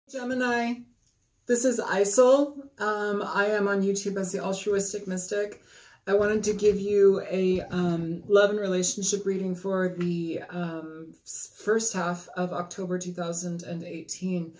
Gemini, this is Isel. I am on YouTube as the Altruistic Mystic. I wanted to give you a love and relationship reading for the first half of October 2018.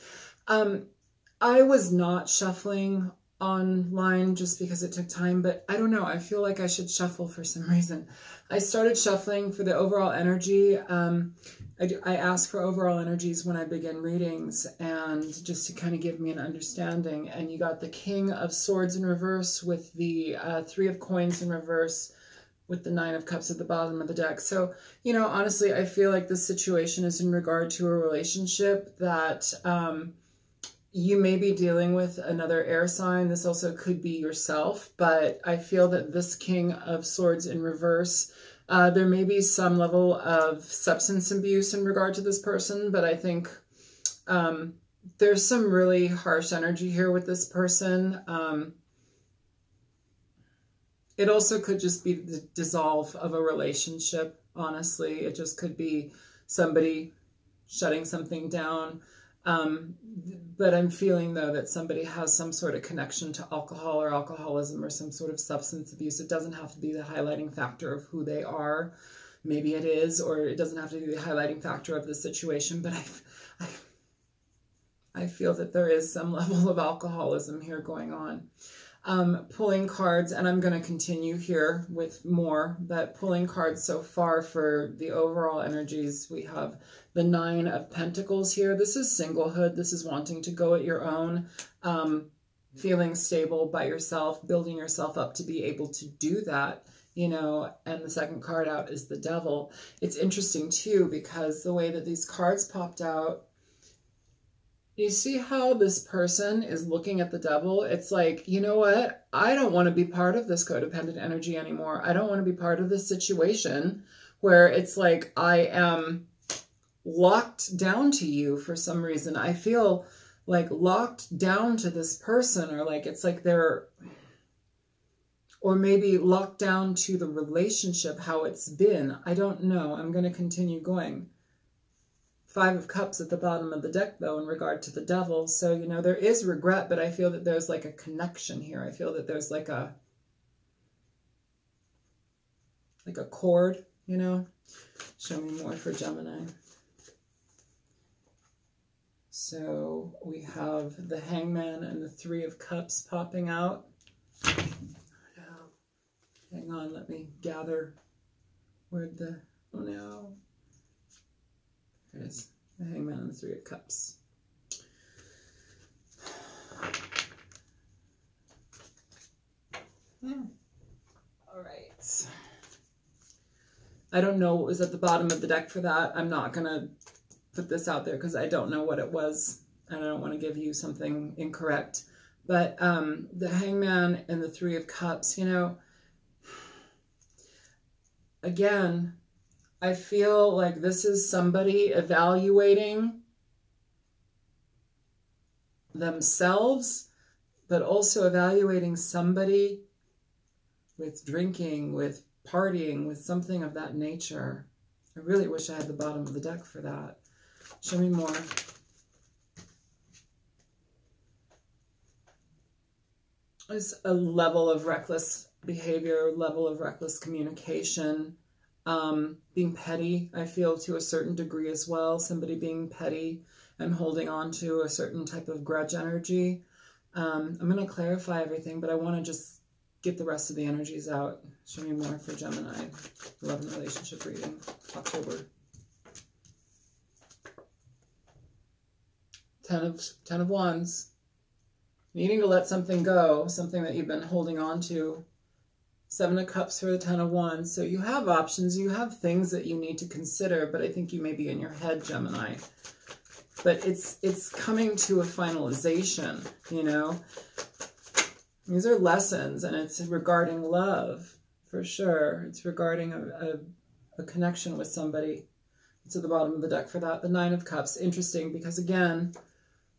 I was not shuffling online just because it took time, but I don't know. I feel like I should shuffle for some reason. I started shuffling for the overall energy. I ask for overall energies when I begin readings, and just to kind of give me an understanding. And you got the King of Swords in reverse with the Three of Coins in reverse with the Nine of Cups at the bottom of the deck. So, you know, honestly, I feel like this situation is in regard to a relationship that you may be dealing with another air sign. This also could be yourself, but I feel that this King of Swords in reverse, there may be some level of substance abuse in regard to this person, but I think there's some really harsh energy here with this person. It also could just be the dissolve of a relationship, honestly. It just could be somebody shutting something down. But I'm feeling, though, that somebody has some sort of connection to alcohol or alcoholism or some sort of substance abuse. It doesn't have to be the highlighting factor of who they are. Maybe it is, or it doesn't have to be the highlighting factor of the situation. But I feel that there is some level of alcoholism here going on. Pulling cards, and I'm going to continue here with more, but pulling cards so far for the overall energies, we have the Nine of Pentacles here. This is singlehood. This is wanting to go at your own, feeling stable by yourself, building yourself up to be able to do that, you know. And the second card out is the Devil. It's interesting too, because the way that these cards popped out, you see how this person is looking at the Devil? It's like, you know what? I don't want to be part of this codependent energy anymore. I don't want to be part of this situation where it's like I am locked down to you for some reason. I feel like locked down to this person, or like it's like they're, or maybe locked down to the relationship, how it's been. I don't know. I'm going to continue going. Five of Cups at the bottom of the deck, though, in regard to the Devil. So, you know, there is regret, but I feel that there's like a connection here. I feel that there's like a cord, you know. Show me more for Gemini. So we have the Hangman and the Three of Cups popping out. Hang on, let me gather where the, oh no. There it is, the Hangman and the Three of Cups. All right. I don't know what was at the bottom of the deck for that. I'm not going to put this out there because I don't know what it was, and I don't want to give you something incorrect. But the Hangman and the Three of Cups, you know, again, I feel like this is somebody evaluating themselves, but also evaluating somebody with drinking, with partying, with something of that nature. I really wish I had the bottom of the deck for that. Show me more. There's a level of reckless behavior, level of reckless communication. Being petty, I feel, to a certain degree as well. Somebody being petty and holding on to a certain type of grudge energy. I'm going to clarify everything, but I want to just get the rest of the energies out. Show me more for Gemini. Love and relationship reading, October. Ten of Wands. Needing to let something go, something that you've been holding on to. Seven of Cups for the Ten of Wands. So you have options, you have things that you need to consider, but I think you may be in your head, Gemini. But it's coming to a finalization, you know. These are lessons, and it's regarding love, for sure. It's regarding a connection with somebody. It's at the bottom of the deck for that. The Nine of Cups. Interesting, because again,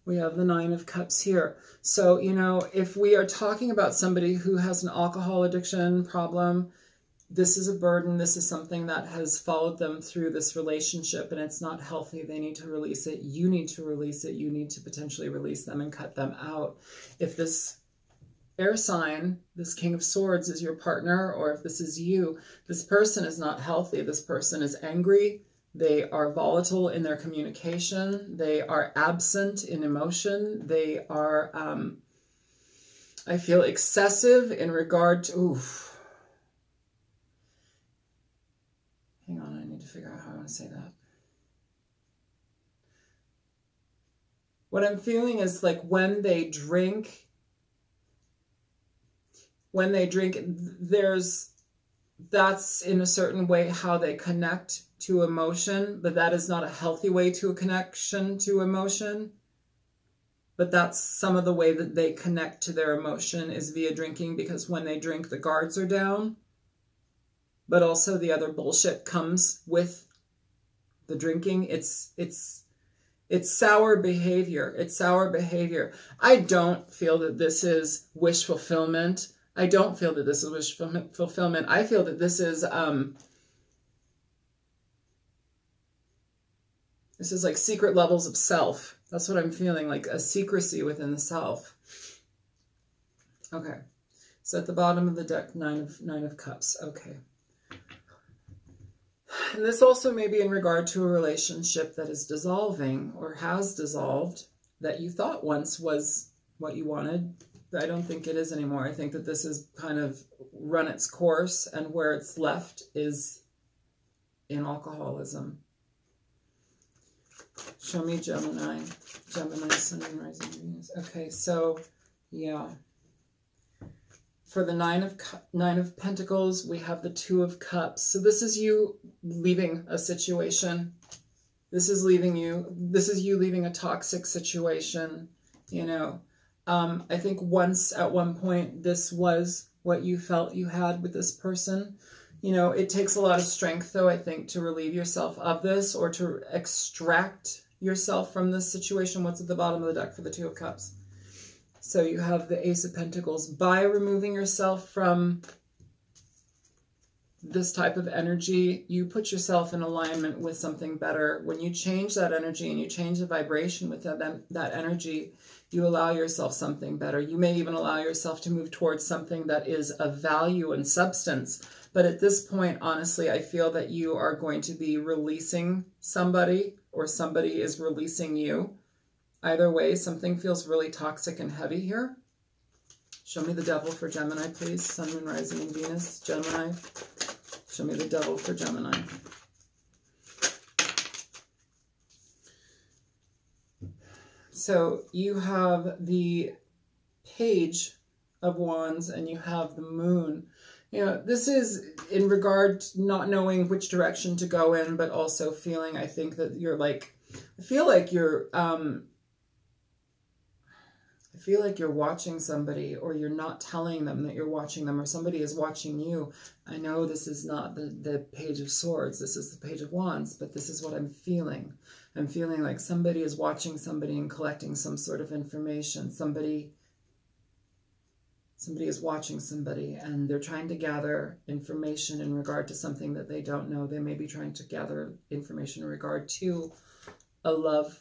we have the Nine of Cups here. So, you know, if we are talking about somebody who has an alcohol addiction problem, this is a burden. This is something that has followed them through this relationship, and it's not healthy. They need to release it. You need to release it. You need to potentially release them and cut them out. If this air sign, this King of Swords, is your partner, or if this is you, this person is not healthy. This person is angry. They are volatile in their communication. They are absent in emotion. They are, I feel, excessive in regard to, oof. Hang on, I need to figure out how I want to say that. What I'm feeling is like when they drink, that's in a certain way how they connect to emotion, but that is not a healthy way to a connection to emotion. But that's some of the way that they connect to their emotion is via drinking, because when they drink, the guards are down. But also the other bullshit comes with the drinking. It's sour behavior. It's sour behavior. I don't feel that this is wish fulfillment. I don't feel that this is wish fulfillment. I feel that this is like secret levels of self. That's what I'm feeling, like a secrecy within the self. Okay. So at the bottom of the deck, Nine of Cups. Okay. And this also may be in regard to a relationship that is dissolving or has dissolved, that you thought once was what you wanted. But I don't think it is anymore. I think that this has kind of run its course, and where it's left is in alcoholism. Show me Gemini. Gemini, Sun and Rising Venus. Okay, so yeah. For the Nine of Pentacles, we have the Two of Cups. So this is you leaving a situation. This is you leaving a toxic situation, you know. I think at one point, this was what you felt you had with this person. You know, it takes a lot of strength, though, I think, to relieve yourself of this or to extract yourself from this situation. What's at the bottom of the deck for the Two of Cups? So you have the Ace of Pentacles. By removing yourself from this type of energy, you put yourself in alignment with something better. When you change that energy and you change the vibration with that energy, you allow yourself something better. You may even allow yourself to move towards something that is of value and substance. But at this point, honestly, I feel that you are going to be releasing somebody, or somebody is releasing you. Either way, something feels really toxic and heavy here. Show me the Devil for Gemini, please. Sun, Moon, Rising, and Venus. Gemini. Show me the Devil for Gemini. So you have the Page of Wands and you have the Moon. You know, this is in regard to not knowing which direction to go in, but also feeling, I think that you're like, I feel like you're watching somebody, or you're not telling them that you're watching them, or somebody is watching you. I know this is not the Page of Swords. This is the Page of Wands, but this is what I'm feeling. I'm feeling like somebody is watching somebody and collecting some sort of information. Somebody is watching somebody and they're trying to gather information in regard to something that they don't know. They may be trying to gather information in regard to a love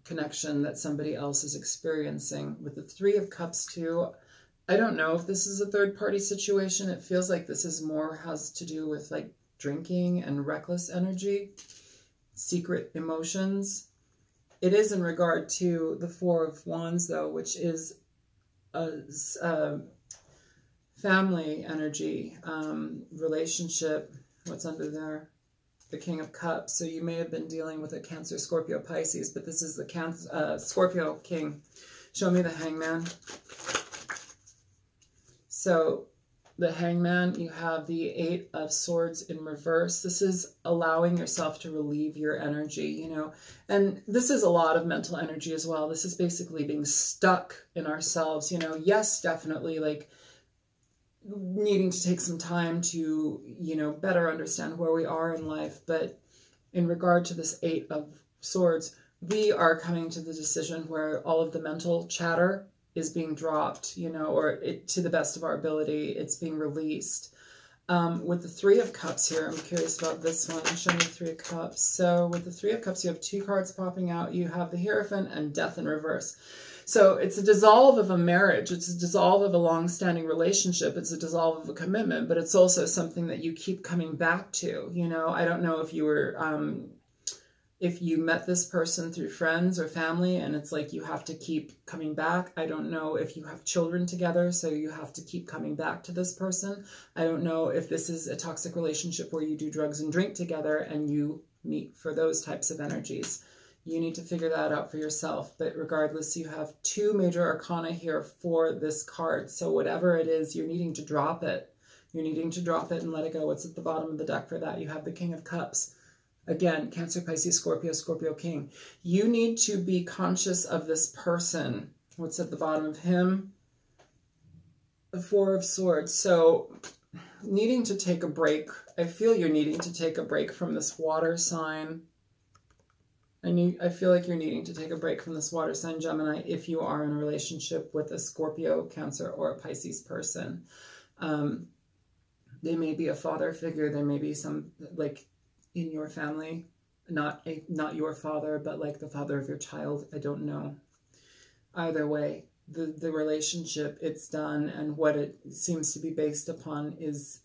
connection that somebody else is experiencing. With the Three of Cups too, I don't know if this is a third-party situation. It feels like this is more has to do with like drinking and reckless energy, secret emotions. It is in regard to the Four of Wands though, which is a family energy, relationship. What's under there? The King of Cups. So you may have been dealing with a Cancer, Scorpio, Pisces, but this is the Scorpio King. Show me the Hangman. So the Hangman, you have the Eight of Swords in reverse. This is allowing yourself to relieve your energy, you know, and this is a lot of mental energy as well. This is basically being stuck in ourselves, you know. Yes, definitely, like needing to take some time to, you know, better understand where we are in life. But in regard to this Eight of Swords, we are coming to the decision where all of the mental chatter is being dropped, you know, or to the best of our ability, it's being released. With the Three of Cups here, I'm curious about this one. Show me the Three of Cups. So with the Three of Cups, you have two cards popping out. You have the Hierophant and Death in reverse. So it's a dissolve of a marriage. It's a dissolve of a long-standing relationship. It's a dissolve of a commitment, but it's also something that you keep coming back to. You know, I don't know if you were, if you met this person through friends or family and it's like you have to keep coming back. I don't know if you have children together, so you have to keep coming back to this person. I don't know if this is a toxic relationship where you do drugs and drink together and you meet for those types of energies. You need to figure that out for yourself. But regardless, you have two major arcana here for this card. So whatever it is, you're needing to drop it. You're needing to drop it and let it go. What's at the bottom of the deck for that? You have the King of Cups. Again, Cancer, Pisces, Scorpio, Scorpio King. You need to be conscious of this person. What's at the bottom of him? The Four of Swords. So needing to take a break. I feel you're needing to take a break from this water sign. I feel like you're needing to take a break from this water sign, Gemini, if you are in a relationship with a Scorpio, Cancer, or a Pisces person. They may be a father figure. There may be some, like, in your family, not your father, but like the father of your child. I don't know. Either way, the relationship, it's done, and what it seems to be based upon is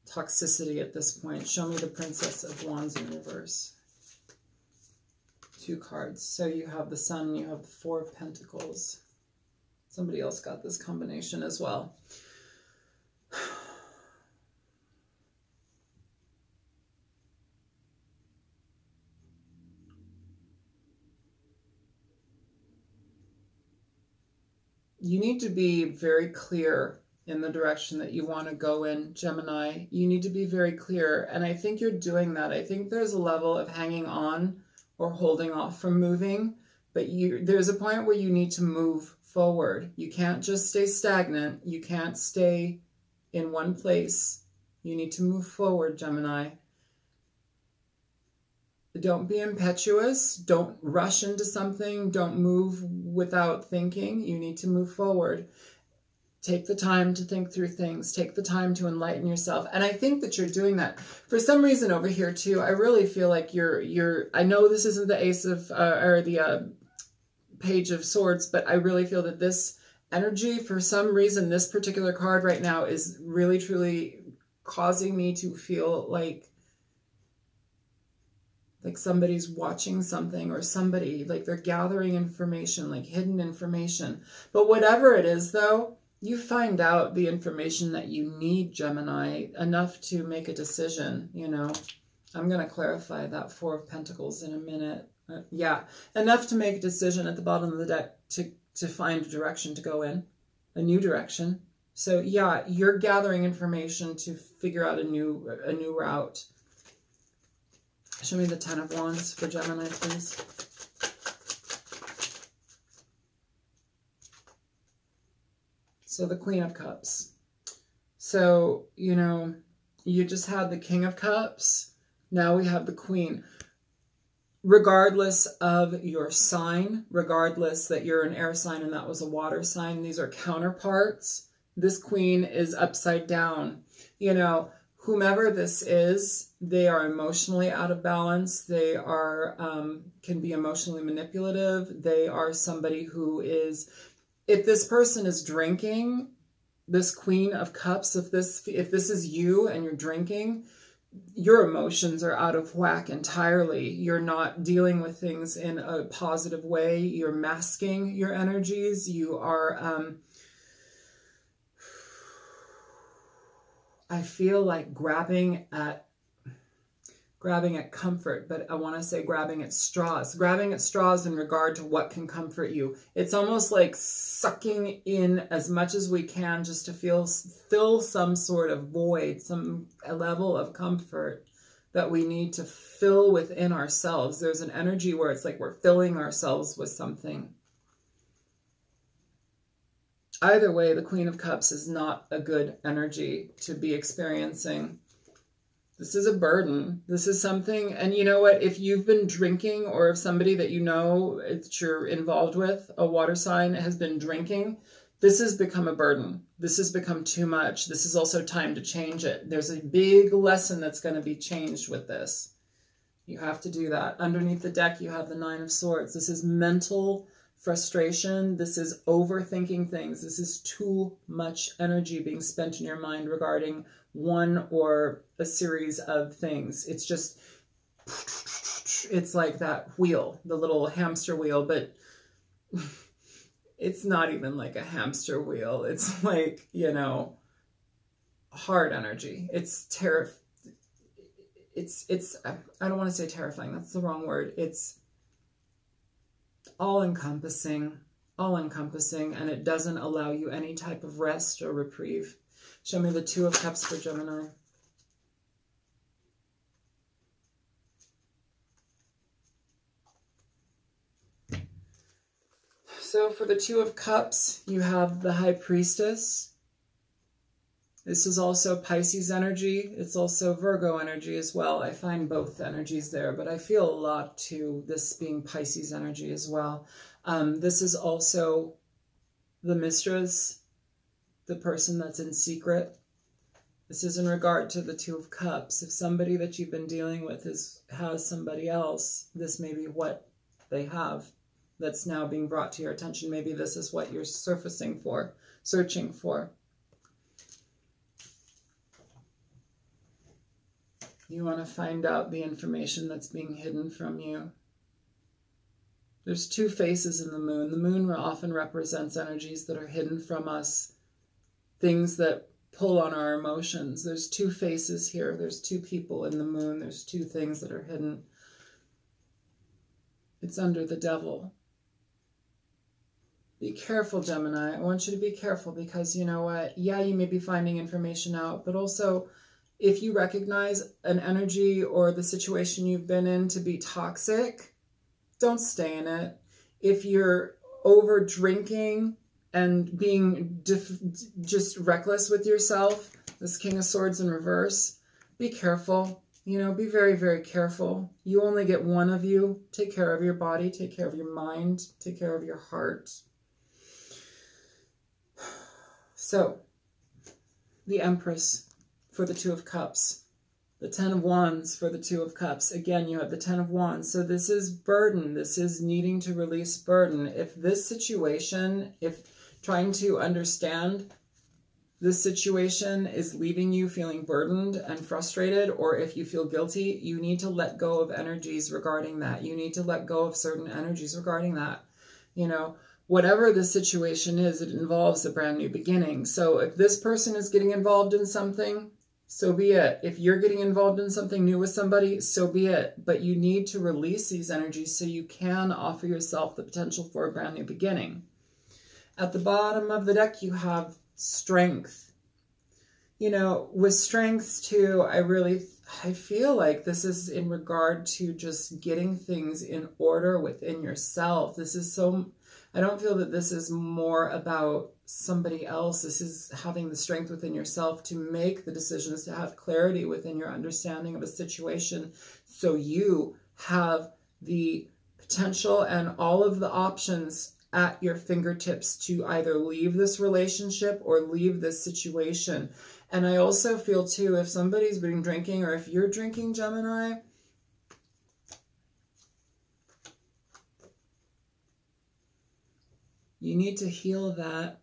toxicity at this point. Show me the Princess of Wands in reverse. Two cards. So you have the Sun, you have the Four of Pentacles. Somebody else got this combination as well. You need to be very clear in the direction that you want to go in, Gemini. You need to be very clear, and I think you're doing that. I think there's a level of hanging on or holding off from moving, but there's a point where you need to move forward. You can't just stay stagnant. You can't stay in one place. You need to move forward, Gemini. Don't be impetuous. Don't rush into something. Don't move without thinking. You need to move forward. Take the time to think through things. Take the time to enlighten yourself. And I think that you're doing that. For some reason over here too, I really feel like I know this isn't the Ace of, or the Page of Swords, but I really feel that this energy, for some reason, this particular card right now is really, truly causing me to feel like somebody's watching something, or somebody, like they're gathering information, like hidden information. But whatever it is though, you find out the information that you need, Gemini, enough to make a decision, you know. I'm going to clarify that Four of Pentacles in a minute. Yeah, enough to make a decision at the bottom of the deck to find a direction to go in, a new direction. So yeah, you're gathering information to figure out a new route. Show me the Ten of Wands for Gemini, please. So the Queen of Cups. So, you know, you just had the King of Cups. Now we have the Queen. Regardless of your sign, regardless that you're an air sign and that was a water sign, these are counterparts. This Queen is upside down. You know, whomever this is, they are emotionally out of balance. They are, can be emotionally manipulative. They are somebody who is, if this person is drinking, this Queen of Cups, if this is you and you're drinking, your emotions are out of whack entirely. You're not dealing with things in a positive way. You're masking your energies. You are, I feel like grabbing at comfort, but I want to say grabbing at straws in regard to what can comfort you. It's almost like sucking in as much as we can just to fill some sort of void, a level of comfort that we need to fill within ourselves. There's an energy where it's like we're filling ourselves with something. Either way, the Queen of Cups is not a good energy to be experiencing. This is a burden. This is something, and you know what? If you've been drinking, or if somebody that you know that you're involved with, a water sign, has been drinking, This has become a burden. This has become too much. This is also time to change it. There's a big lesson that's going to be changed with this. You have to do that. Underneath the deck, you have the Nine of Swords. This is mental frustration. This is overthinking things. This is too much energy being spent in your mind regarding one or a series of things. It's just, it's like that wheel, the little hamster wheel, but it's not even like a hamster wheel. It's like, you know, hard energy. It's I don't want to say terrifying. That's the wrong word. It's all-encompassing, and it doesn't allow you any type of rest or reprieve. Show me the Two of Cups for Gemini. So for the Two of Cups, you have the High Priestess. This is also Pisces energy. It's also Virgo energy as well. I find both energies there, but I feel a lot to this being Pisces energy as well. This is also the Mistress, the person that's in secret. This is in regard to the Two of Cups. If somebody that you've been dealing with has somebody else, this may be what they have that's now being brought to your attention. Maybe this is what you're searching for. You want to find out the information that's being hidden from you. There's two faces in the moon. The moon often represents energies that are hidden from us, things that pull on our emotions. There's two faces here. There's two people in the moon. There's two things that are hidden. It's under the Devil. Be careful, Gemini. I want you to be careful because, you know what? Yeah, you may be finding information out, but also if you recognize an energy or the situation you've been in to be toxic, don't stay in it. If you're over drinking and being just reckless with yourself, this King of Swords in reverse, be careful. You know, be very, very careful. You only get one of you. Take care of your body. Take care of your mind. Take care of your heart. So, the Empress for the Two of Cups. The Ten of Wands for the Two of Cups. Again, you have the Ten of Wands. So this is burden. This is needing to release burden. If this situation, if trying to understand this situation is leaving you feeling burdened and frustrated, or if you feel guilty, you need to let go of energies regarding that. You need to let go of certain energies regarding that. You know, whatever the situation is, it involves a brand new beginning. So if this person is getting involved in something, so be it. If you're getting involved in something new with somebody, so be it. But you need to release these energies so you can offer yourself the potential for a brand new beginning. At the bottom of the deck, you have strength. You know, with strength too, I feel like this is in regard to just getting things in order within yourself. This is so, I don't feel that this is more about somebody else. This is having the strength within yourself to make the decisions, to have clarity within your understanding of a situation, so you have the potential and all of the options at your fingertips to either leave this relationship or leave this situation. And I also feel too, if somebody's been drinking, or if you're drinking, Gemini, you need to heal that.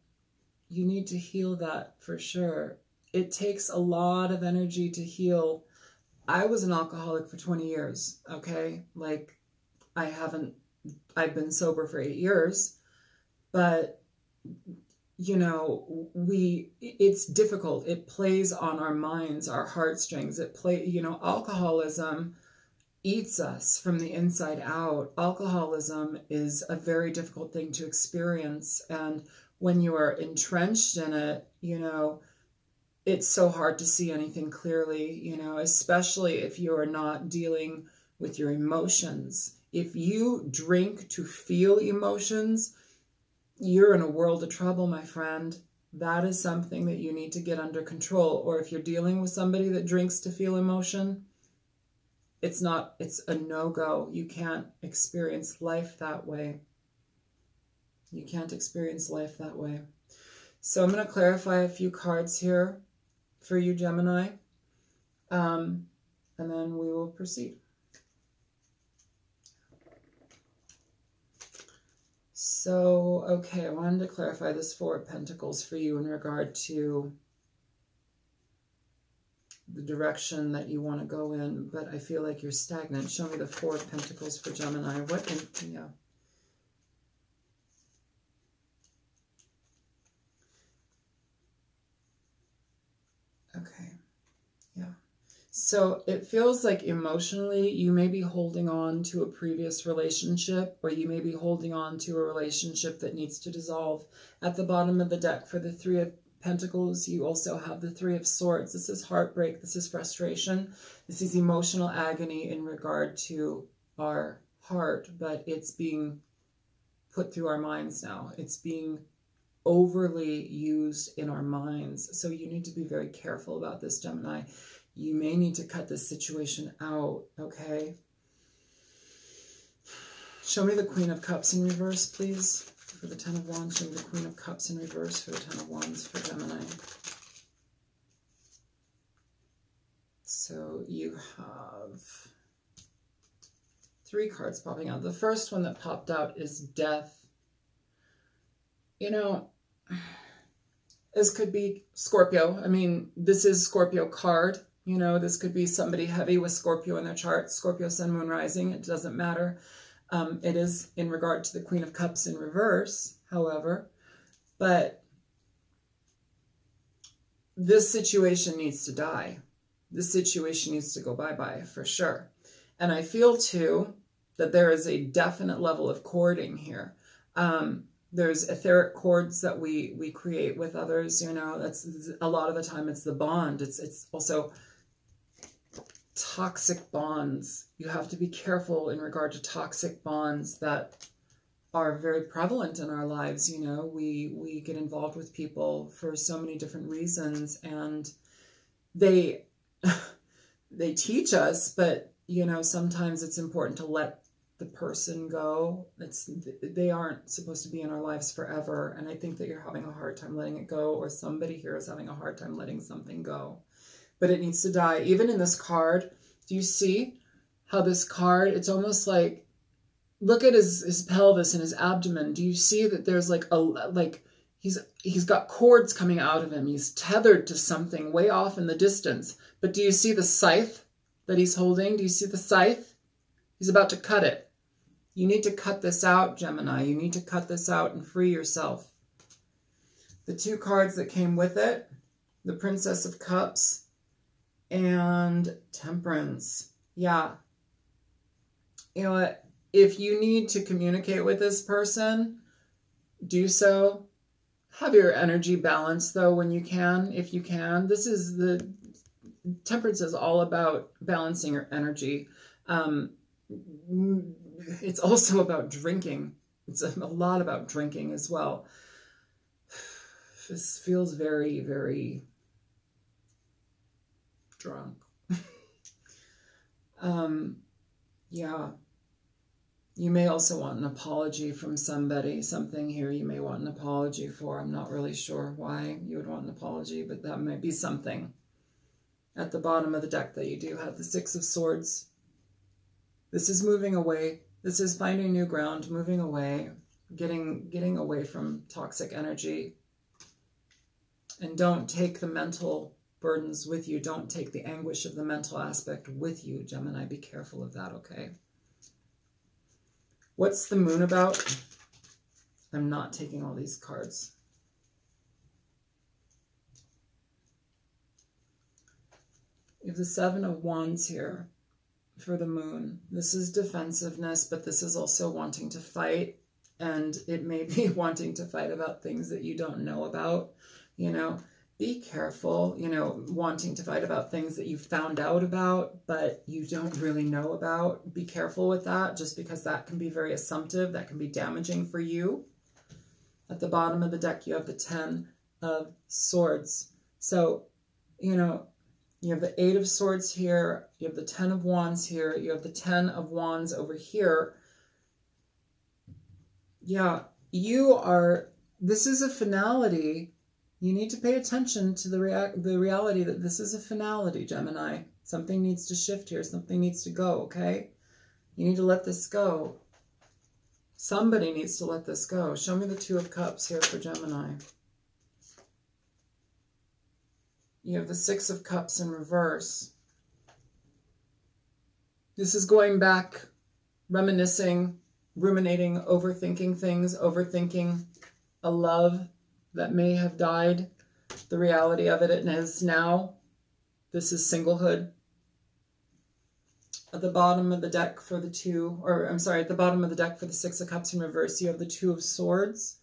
You need to heal that for sure. It takes a lot of energy to heal. I was an alcoholic for 20 years, okay? Like, I've been sober for 8 years, but, you know, it's difficult. It plays on our minds, our heartstrings. Alcoholism eats us from the inside out. Alcoholism is a very difficult thing to experience. And when you are entrenched in it, you know, it's so hard to see anything clearly, you know, especially if you are not dealing with your emotions. If you drink to feel emotions, you're in a world of trouble, my friend. That is something that you need to get under control. Or if you're dealing with somebody that drinks to feel emotion, it's a no-go. You can't experience life that way. You can't experience life that way. So I'm going to clarify a few cards here for you, Gemini. And then we will proceed. So, okay, I wanted to clarify this Four of Pentacles for you in regard to the direction that you want to go in, but I feel like you're stagnant. Show me the Four of Pentacles for Gemini. Yeah. Okay. Yeah. So it feels like emotionally you may be holding on to a previous relationship, or you may be holding on to a relationship that needs to dissolve. At the bottom of the deck for the Three of Pentacles, you also have the Three of Swords. This is heartbreak. This is frustration. This is emotional agony in regard to our heart, but it's being put through our minds now. It's being overly used in our minds. So you need to be very careful about this, Gemini. You may need to cut this situation out, okay? Show me the Queen of Cups in reverse, please. For the Ten of Wands, show me the Queen of Cups in reverse for the Ten of Wands for Gemini. So you have three cards popping out. The first one that popped out is Death. You know, this could be Scorpio. I mean, this is Scorpio card. You know, this could be somebody heavy with Scorpio in their chart. Scorpio, Sun, Moon, Rising. It doesn't matter. It is in regard to the Queen of Cups in reverse, however. But this situation needs to die. This situation needs to go bye-bye for sure. And I feel, too, that there is a definite level of courting here. There's etheric cords that we create with others, you know. That's a lot of the time it's the bond. It's also toxic bonds. You have to be careful in regard to toxic bonds that are very prevalent in our lives, you know. We get involved with people for so many different reasons, and they they teach us, but you know, sometimes it's important to let the person go. They aren't supposed to be in our lives forever, and I think that you're having a hard time letting it go, or somebody here is having a hard time letting something go. But it needs to die. Even in this card, do you see how this card, it's almost like, look at his pelvis and his abdomen. Do you see that there's like he's got cords coming out of him. He's tethered to something way off in the distance. But do you see the scythe that he's holding? Do you see the scythe? He's about to cut it. You need to cut this out, Gemini. You need to cut this out and free yourself. The two cards that came with it, the Princess of Cups and Temperance. Yeah. You know what? If you need to communicate with this person, do so. Have your energy balanced, though, when you can, if you can. This is the... Temperance is all about balancing your energy. It's also about drinking. It's a lot about drinking as well. This feels very, very drunk. Yeah. You may also want an apology from somebody. Something here you may want an apology for. I'm not really sure why you would want an apology, but that might be something. At the bottom of the deck that you do have the Six of Swords. This is moving away. This is finding new ground, moving away, getting away from toxic energy. And don't take the mental burdens with you. Don't take the anguish of the mental aspect with you, Gemini. Be careful of that, okay? What's the Moon about? I'm not taking all these cards. You have the Seven of Wands here for the Moon. This is defensiveness, but this is also wanting to fight. And it may be wanting to fight about things that you don't know about. You know, be careful, you know, wanting to fight about things that you found out about, but you don't really know about. Be careful with that, just because that can be very assumptive. That can be damaging for you. At the bottom of the deck, you have the Ten of Swords. So, you know, you have the Eight of Swords here. You have the Ten of Wands here. You have the Ten of Wands over here. Yeah, you are... This is a finality You need to pay attention to the reality that this is a finality, Gemini. Something needs to shift here. Something needs to go, okay? You need to let this go. Somebody needs to let this go. Show me the Two of Cups here for Gemini. You have the Six of Cups in reverse. This is going back, reminiscing, ruminating, overthinking things, overthinking a love that may have died. The reality of it is now, this is singlehood. At the bottom of the deck for the two, or I'm sorry, at the bottom of the deck for the Six of Cups in reverse, you have the Two of Swords.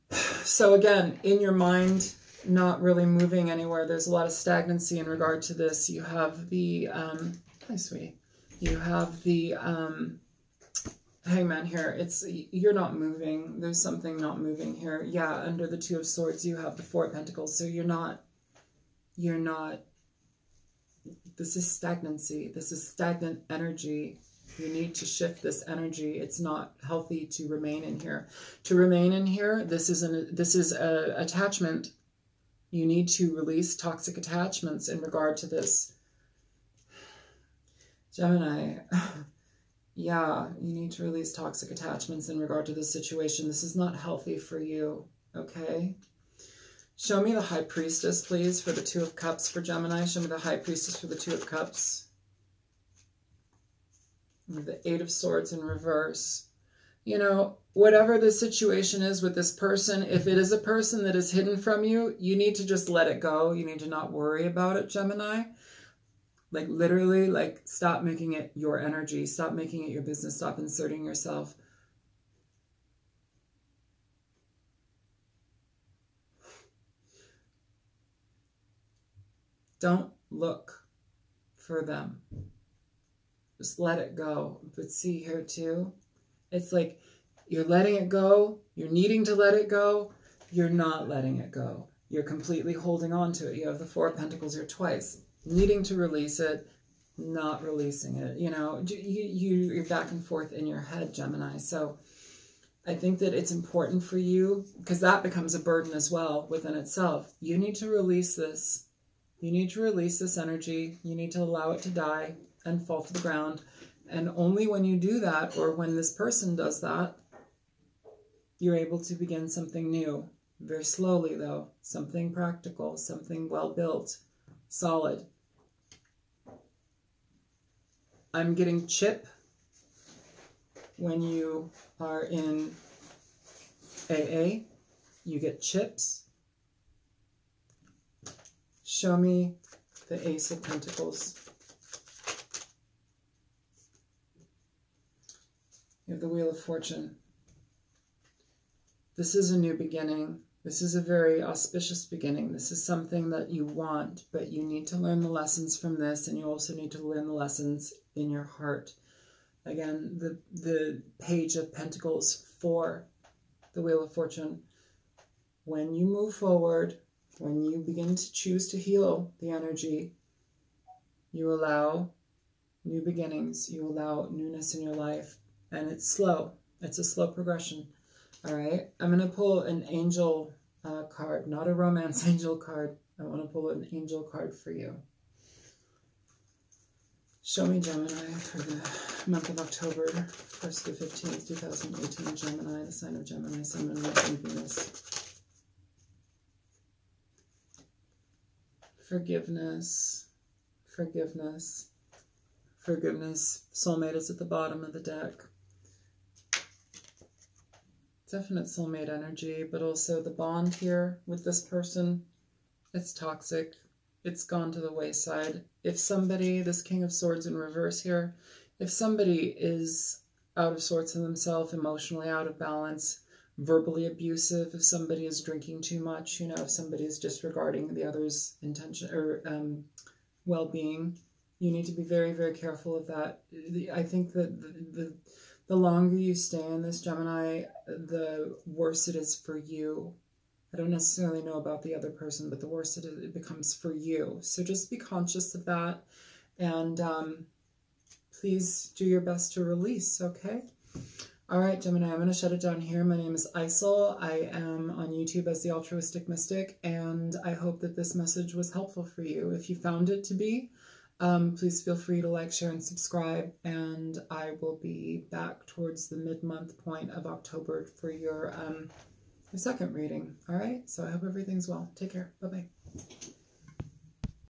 So again, in your mind, not really moving anywhere. There's a lot of stagnancy in regard to this. You have the, hi sweetie, you have the Hangman here. You're not moving. There's something not moving here. Yeah, under the Two of Swords, you have the Four of Pentacles. So you're not, this is stagnancy. This is stagnant energy. You need to shift this energy. It's not healthy to remain in here. To remain in here, this is a attachment. You need to release toxic attachments in regard to this. Gemini, yeah, you need to release toxic attachments in regard to this situation. This is not healthy for you, okay? Show me the High Priestess, please, for the Two of Cups for Gemini. Show me the High Priestess for the Two of Cups. The Eight of Swords in reverse. You know, whatever the situation is with this person, if it is a person that is hidden from you, you need to just let it go. You need to not worry about it, Gemini. Like literally, like stop making it your energy. Stop making it your business. Stop inserting yourself. Don't look for them. Just let it go. But see here too, it's like you're letting it go. You're needing to let it go. You're not letting it go. You're completely holding on to it. You have the Four of Pentacles here twice. Needing to release it, not releasing it. You know, you're back and forth in your head, Gemini. So I think that it's important for you, because that becomes a burden as well within itself. You need to release this. You need to release this energy. You need to allow it to die and fall to the ground. And only when you do that, or when this person does that, you're able to begin something new. Very slowly, though. Something practical, something well-built, solid. I'm getting chip when you are in AA. You get chips. Show me the Ace of Pentacles. You have the Wheel of Fortune. This is a new beginning. This is a very auspicious beginning. This is something that you want, but you need to learn the lessons from this, and you also need to learn the lessons in your heart. Again, the Page of Pentacles for the Wheel of Fortune. When you move forward, when you begin to choose to heal the energy, you allow new beginnings. You allow newness in your life, and it's slow. It's a slow progression. All right, I'm going to pull an angel card, not a romance angel card. I want to pull an angel card for you. Show me Gemini for the month of October, 1st to 15th, 2018. Gemini, the sign of Gemini, Sun, Moon, and Venus. Forgiveness, forgiveness, forgiveness. Soulmate is at the bottom of the deck. Definite soulmate energy, but also the bond here with this person, it's toxic. It's gone to the wayside. If somebody, this King of Swords in reverse here, if somebody is out of sorts in themselves, emotionally out of balance, verbally abusive, if somebody is drinking too much, you know, if somebody is disregarding the other's intention or well-being, you need to be very, very careful of that. I think that the longer you stay in this, Gemini, the worse it is for you. I don't necessarily know about the other person, but the worse it becomes for you. So just be conscious of that, and please do your best to release, okay? All right, Gemini, I'm going to shut it down here. My name is Isel. I am on YouTube as the Altruistic Mystic, and I hope that this message was helpful for you. If you found it to be, please feel free to like, share, and subscribe, and I will be back towards the mid-month point of October for your second reading. All right, so I hope everything's well. Take care. Bye-bye.